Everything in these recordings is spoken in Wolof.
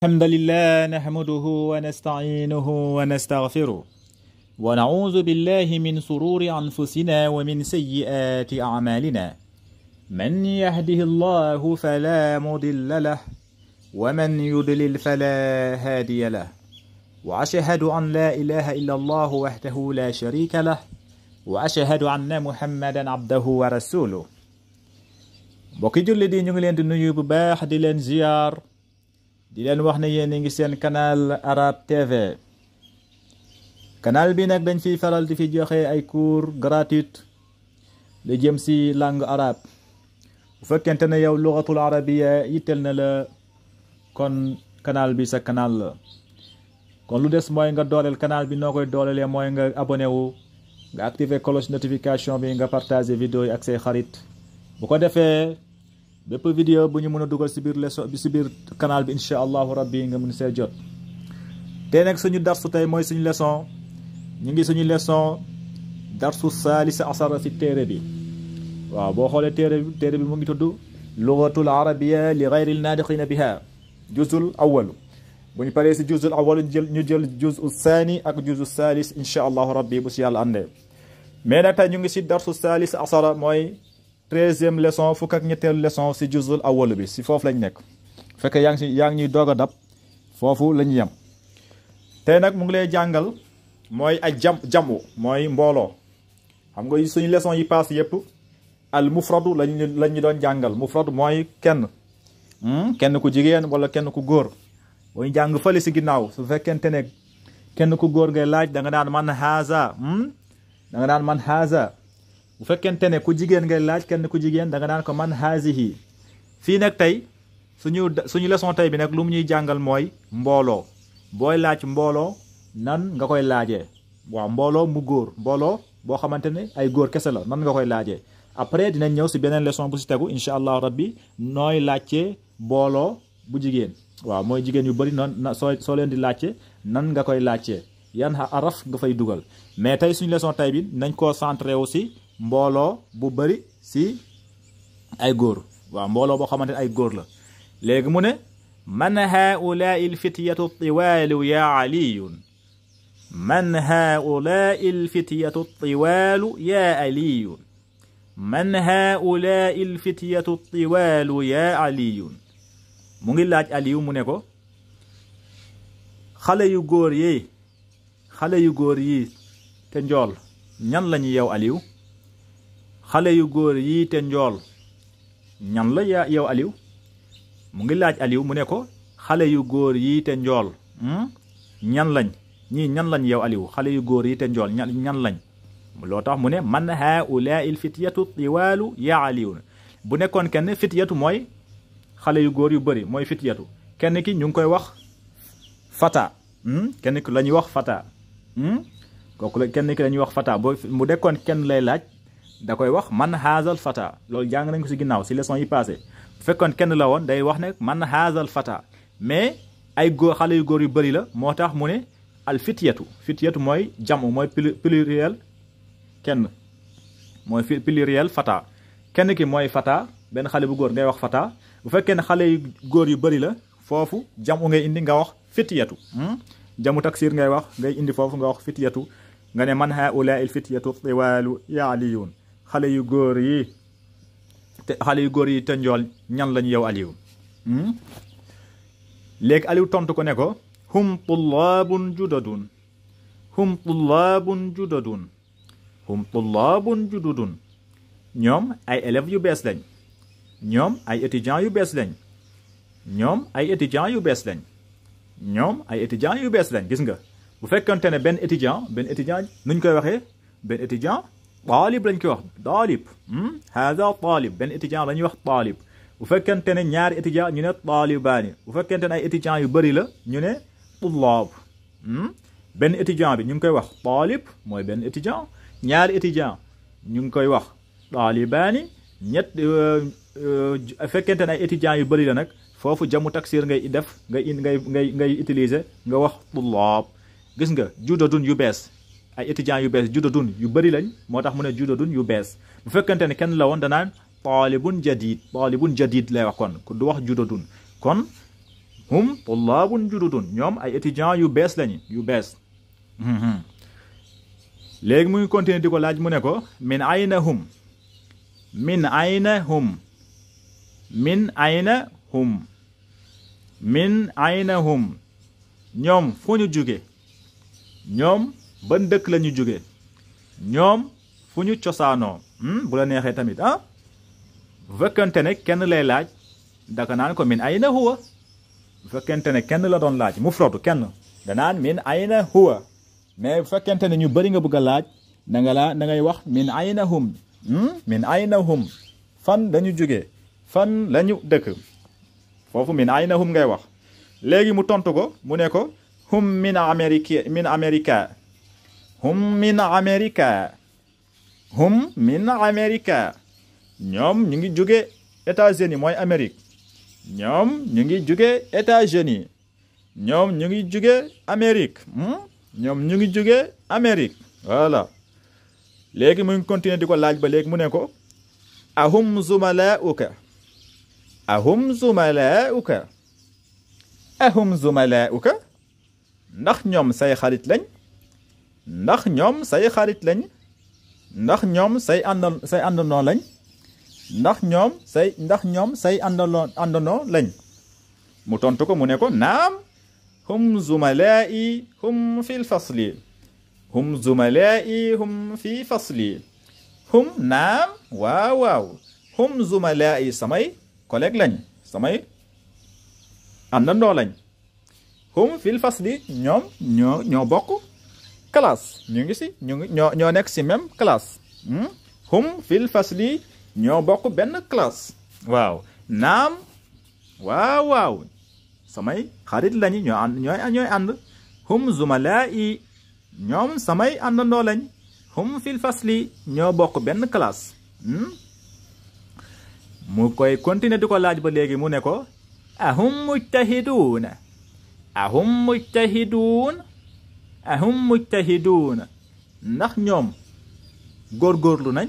الحمد لله نحمده ونستعينه ونستغفره ونعوذ بالله من شرور أنفسنا ومن سيئات أعمالنا من يهده الله فلا مضل له ومن يضلل فلا هادي له وأشهد أن لا إله إلا الله وحده لا شريك له وأشهد أن محمدا عبده ورسوله bokki julli di ñu ngi leen di nuyu bu baax di leen ziar di leen wax ne yéen ngi seen canal Arab TV canal bi nag dañ fiy faral di fi joxe ay cours gratuit lu jëm si langue arabe bu fekkente ne yow lugatul arabiya yittel na la kon canal bi sa canal la kon lu des mooy nga dooleel canal bi noo koy doolelee mooy nga abonné wu nga activer cloche notification bi nga partager vidéo yi ak say xarit bu ko defee bépp vidéo bu ñu mën a dugal si biir leçon bi si biir canal bi incha allahu rabbi nga mën see jot tey nag suñu darsu tey mooy suñu leçon ñu ngi suñu leçon darsu saalisa asara si téere bi waaw boo xoolee téere bi mu ngi tudd lugatul arabiya li gayril naadiqina biha juzul awalu bu ñu paree si juzul awalu ñu jël juzul saani ak juzul saalis incha allahu rabbi bu si yàlla àndee mais nag tey ñu ngi si darsu saalisa asara mooy 13e leçon fukk ak ñetteelu leçon si juzul awwal bi si foofu lañ nekk fekk yaa ngi ñuy doog a dab foofu lañu yem tey nag mu ngi lay jàngal mooy ay jamu mooy mbooloo xam nga suñu leçon yi paase yëpp al mufradu lañ ñu doon jàngal mufradu mooy kenn ku jigéen wala kenn ku góor boo ñu jàng fële si ginnaaw su fekkente ne kenn ku góor ngay laaj da nga daan man haza man haza bu fekkente ne ku jigéen ngay laaj kenn ku jigéen da nga naan ko man hazihi fii nag tey suñu leçon tey bi nag lu mu ñuy jàngal mooy mbooloo booy laaj mbooloo nan nga koy laajee waaw mbooloo mu góor mbooloo boo xamante ne ay góor kese la nan nga koy laajee après dinañ ñëw si beneen leçon bu si tegu incha allah rabbi nooy laajtee mbooloo bu jigéen waaw mooy jigéen yu bëri noonu soo leen di laajte nan nga koy laajtee yan araf nga fay dugal mais tey suñu leçon tey bi nañ koo centré aussi mbooloo bu bëri si ay góor waaw mbooloo boo xamante ne ay góor la léegi mu ne man haulaai lfityatu tiwaalu ya aliyun man haulaai lfityatu tiwaalu ya aliyun man haulaai lfityatu tiwaalu ya aliyun mu ngi laaj aliyu mu ne ko xale yu góor yi te njool ñan lañu yow aliyu xale yu góor yi te njool ñan la yow aliw mu ngi laaj aliw mu ne ko xale yu góor yi te njool ñan lañ yow aliw xale yu góor yi te njool ñan lañ loo tax mu ne man haulaa il fityatu tiwaalu ya aliw bu nekkoon kenn fityatu mooy xale yu góor yu bëri mooy fityatu kenn ki ñu ngi koy wax fata kenn ki la ñuy wax fata kooku la kenn ki la ñuy wax fata mu nekkoon kenn lay laaj da koy wax man haazal fata loolu jàng nañ ko si ginnaaw si leçon yi passé bu fekkoon kenn la woon day wax ne man haazal fata mais ay góor xale yu góor yu bëri la moo tax mu ne al fityatu mooy jam mooy pluriel kenn mooy pluriel fata kenn ki mooy fata benn xale bu góor ngay wax fata bu fekkee ne xale yu góor yu bëri la foofu jamu ngay indi nga wax fityatu jamu taksir ngay wax ngay indi foofu nga wax fityatu nga ne man haulaa il fityatu tiwaalu ya aliyun xale yu góor yi te njool ñan lañu yow aliyu léegi aliyu tontu ko ne ko hum tullaabun judadun ñoom ay élèves yu bees lañ ñoom ay étudiants yu bees lañ gis nga bu fekkante ne benn étudiant nuñ koy waxee benn étudiant taalib lañ koy wax taalib hada taalib benn étudiant la ñuy wax taalib bu fekkente ne ñaari étudiant ñu ne taalibaani bu fekkente ne ay étudiants yu bëri la ñu ne tullaab benn étudiant bi ñu ngi koy wax taalib mooy benn étudiant ñaari étudiant ñu ngi koy wax taalibaani fekkente ne ay étudiants yu bëri la nag foofu jamu taksir ngay def ngay utiliser nga wax tullaab gis nga judadun yu bees ay étudiants yu bees judadun yu bëri lañ moo tax mu ne judadun yu bees bu fekkente ne kenn la woon danaan taalibun jadid lay wax kon du wax judadun kon hum tullaabun jududun ñoom ay étudiants yu bees lañu yu bees léegi mu ngi continuer di ko laaj mu ne ko min ayna hum min ayna hum min ayna hum min ayna hum ñoom fu ñu jóge ñoom ban dëkk la ñu jóge ñoom fu ñu cosaanoo bu la neexee tamit bu fekkente ne kenn lay laaj daka naan ko min ayna huwa bu fekkente ne kenn la doon laaj mufradu kenn danaan min ayna huwa mais bu fekkente ne ñu bëri nga bëgg a laaj da ngay wax min ayna hum min ayna hum fan dañu jóge fan lañu dëkk foofu min ayna hum ngay wax léegi mu tontu ko mu ne ko hum min america hum min america hum min america ñoom ñu ngi jóge États-Unis mooy Amérique ñoom ñu ngi jóge États-Unis ñoom ñu ngi jóge Amérique ñoom ñu ngi jóge Amérique voilà léegi mu ngi continuer di ko laaj ba léegi mu ne ko ahum zumalauka ahum zumalauka ahum zumalauka ndax ñoom say xarit lañ ndax ñoom say xarit lañ ndax ñoom say àndandoo lañ ndax ñoom say àndandoo lañ mu tontu ko mu ne ko naam hum zumalaa'i hum fil fasli hum zumalaa'i hum fi fasli hum naam waaw hum zumalaa'i samay collègue lañ samay àndandoo lañ hum fil fasli ñoom ñoo bokk classe ñu ngi si ñoo nekk si même classe hum fil fasli ñoo bokk benn classe waaw naam waaw samay xarit lañu ñooy ànd hum zumalaa'i ñoom samay àndandoo lañ hum fil fasli ñoo bokk benn classe mu koy continuer di ko laaj ba léegi mu ne ko ahum mujtahiduuna ahum mujtahiduuna ndax ñoom góorgóorlu nañ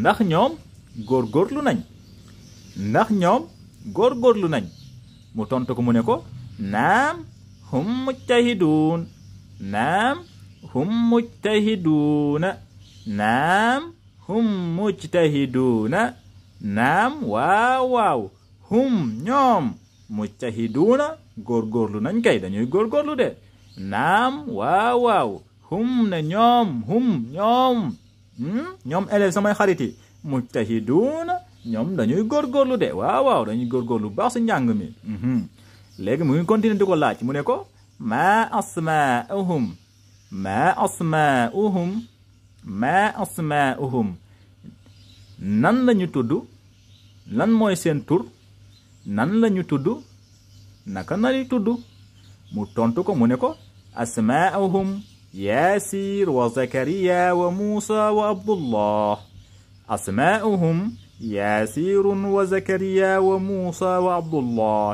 ndax ñoom góorgóorlu nañ mu tontu ko mu ne ko naam hum mujtahiduun naam hum mujtahiduuna naam hum mujtahiduuna naam waaw hum ñoom mujtahiduuna góorgóorlu nañ kay dañuy góorgóorlu de naam waaw hum ne ñoom ñoom élèves samay xarit yi mujtahiduuna ñoom dañuy góorgóorlu de waaw dañuy góorgóorlu baax si njàng mi léegi mu ngi continuer di ko laaj mu ne ko maa asmaa'uhum nan lañu tudd lan mooy seen tur nan lañu tudd naka nañu tudd mu tontu ko mu ne ko asmaa'uhum yaasir wa zakariya wa muusa wa abdullah asmaa'uhum yaasirun wa zakariya wa muusa wa abdullah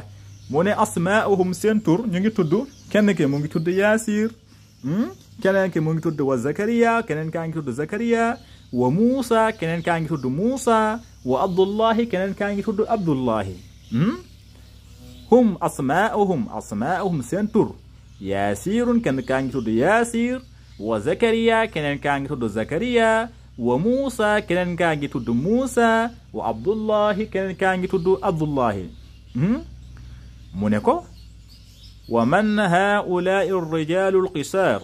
mu ne asmaa'uhum seen tur ñu ngi tudd kenn ki mu ngi tudd yaasir keneen ki mu ngi tudd wa zakariya keneen kaa ngi tudd zakariya wa muusa keneen kaa ngi tudd muusa wa abdullahi keneen kaa ngi tudd abdullahi hum asmaa'uhum seen tur yaasirun kenn kaa ngi tudd yaasir wa zakariya keneen kaa ngi tudd zakariya wa muusa keneen kaa ngi tudd muusa wa abdullahi keneen kaa ngi tudd abdullahi mu ne ko wa man haa'ulaa'i ar-rijaalu al-qisaar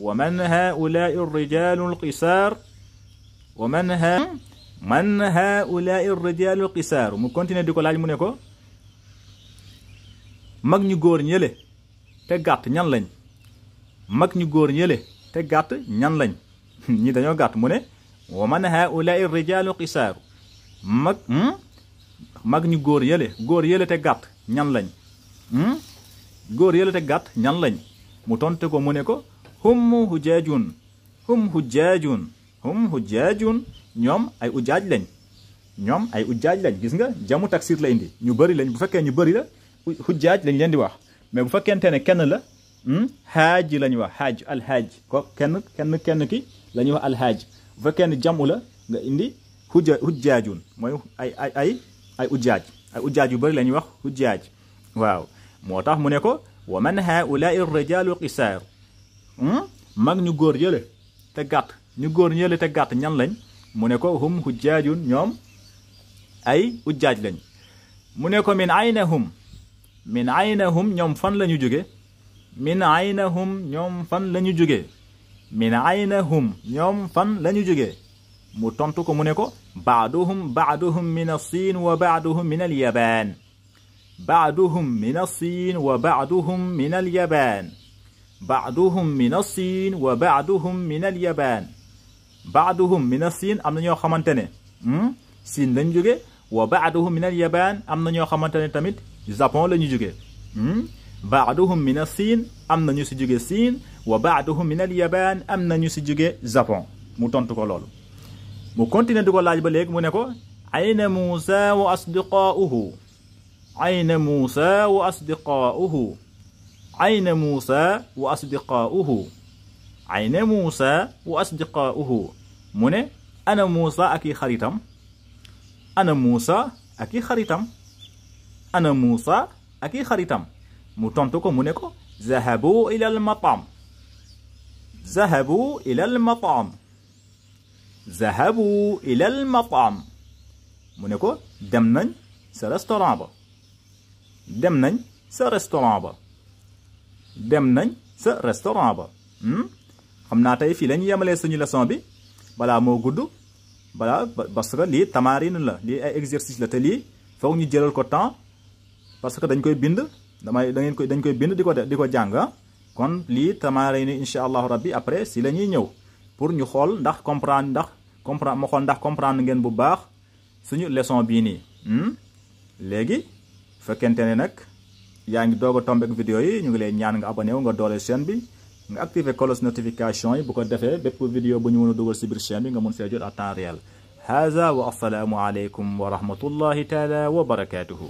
wa man haa'ulaa'i ar-rijaalu al-qisaar wa man haa'ulaa'i ar-rijaalu al-qisaar mu continuer di ko laaj mu ne ko mag ñu góor ñële te gàtt ñan lañ mag ñu góor ñële te gàtt ñan lañ ñi dañoo gàtt mu ne wa man haa'ulaa'i ar-rijaalu al-qisaar mag ñu góor yële te gàtt ñan lañ góor yële te gàtt ñan lañ mu tonte ko mu ne ko hum hujjaajun ñoom ay ujaaj lañ gis nga jamu taksir la indi ñu bëri lañ bu fekkee ñu bëri la hujjaaj lañ leen di wax mais bu fekkente ne kenn la haaj la ñuy wax haaj alhaaj ko kenn ki la ñuy wax alhaaj bu fekkee ne jamu la nga indi hujjaajun mooy ay ujaaj yu bëri la ñuy wax hujjaaj waaw moo tax mu ne ko wa man haulaai rijalu qisaar mag ñu góor yële te gàtt ñu góor yële te gàtt ñan lañ mu ne ko hum hujjaajun ñoom ay ujjaaj lañ mu ne ko min ayna hum ñoom fan la ñu jóge min ayna hum ñoom fan la ñu jóge min ayna hum ñoom fan la ñu jóge mu tontu ko mu ne ko baaduhum min as-siin wa baaduhum min al-yabaan baaduhum min as-siin wa baaduhum min al-yabaan baaduhum min as-siin wa baaduhum min al-yabaan baaduhum min as-siin am na ñoo xamante ne siin lañ jóge wa baaduhum min al-yabaan am na ñoo xamante ne tamit Japon la ñu jóge baaduhum min as-siin am na ñu si jóge siin wa baaduhum min al-yabaan am na ñu si jóge Japon mu tontu ko loolu mu continuer di ko laaj ba léegi mu ne ko ayna Muusa wa asdiqaa'uhu ayna Muusa wa asdiqaa'uhu ayna Muusa wa asdiqaa'uhu ayna Muusa wa asdiqaa'uhu mu ne ana Muusa ak i xaritam ana Muusa ak i xaritam ana Muusa ak i xaritam mu tontu ko mu ne ko zahabu ila al-matam zahabu ila al-matam zahabu ila al-matam mu ne ko dem nañ sa restaurant ba dem nañ sa restaurant ba dem nañ sa restaurant ba xam naa tey fii la ñu yemalee suñu leçon bi balaa moo gudd balaa parce que lii tamarin la lii ay exercice la te lii foog ñu jëlal ko temps parce que dañ koy bind dañ koy bind di ko jàng kon lii tamarin incha allahu rabbi après si la ñuy ñëw pour ñu xool ndax comprendre ngeen bu baax suñu leçon bii nii léegi fekkente ne nag yaa ngi doog a tombé ak vidéo yi ñu ngi lay ñaan nga abonné wu nga doole chaîne bi nga activé cloche notification yi bu ko defee bépp vidéo bu ñu mën a dugal si biir chaîne bi nga mun see jot à temps réel haza wa assalaamu aleykum wa rahmatullahi taala wa barakatuhu